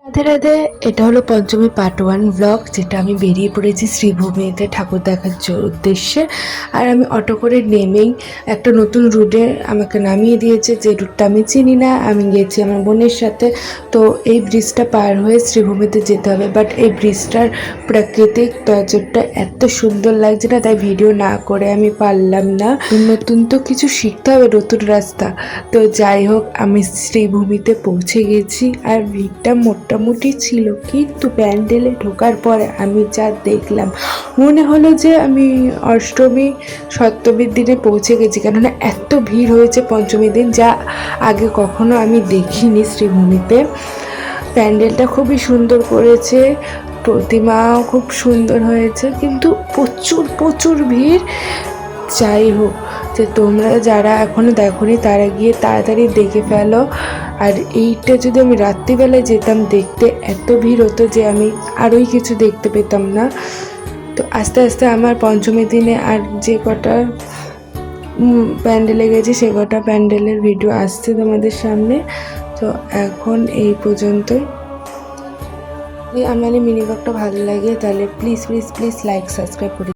রাধে রাধে। এটা হলো পঞ্চমী part 1 blog, যেটা আমি বেরিয়ে পড়েছি শ্রীভূমিতে ঠাকুর দেখার উদ্দেশ্যে। আর আমি অটো করে নেমেই একটা নতুন রুটে আমাকে নামিয়ে দিয়েছে, যে রুটটা আমি চিনি না। আমি গেছি আমার বোনের সাথে। তো এই ব্রিজটা পার হয়ে শ্রীভূমিতে যেতে হবে, বাট এই ব্রিজটার প্রাকৃতিক নজরটা এত সুন্দর লাগছে না, তাই ভিডিও না করে আমি পারলাম না। নতুন তো কিছু শিখতে হবে, নতুন রাস্তা। তো যাই হোক, আমি শ্রীভূমিতে পৌঁছে গেছি। আর ভিড়টা মোটামুটি ছিল, কিন্তু প্যান্ডেলে ঢোকার পরে আমি যা দেখলাম মনে হলো যে আমি অষ্টমী সপ্তমীর দিনে পৌঁছে গেছি, কেননা এত ভিড় হয়েছে পঞ্চমীর দিন, যা আগে কখনো আমি দেখিনি শ্রীভূমিতে। প্যান্ডেলটা খুবই সুন্দর করেছে, প্রতিমাও খুব সুন্দর হয়েছে, কিন্তু প্রচুর প্রচুর ভিড়। যাই হোক, যে তোমরা যারা এখনও দেখোনি তারা গিয়ে তাড়াতাড়ি দেখে ফেলো। আর এইটা যদি আমি রাত্রিবেলায় যেতাম দেখতে, এত ভিড় হতো যে আমি আরোই কিছু দেখতে পেতাম না। তো আস্তে আস্তে আমার পঞ্চমী দিনে আর যে কটা প্যান্ডেলে গেছি সে কটা প্যান্ডেলের ভিডিও আসছে তোমাদের সামনে। তো এখন এই পর্যন্তই। আমার মিনি ব্লগটা ভালো লাগে তাহলে please please please like subscribe করে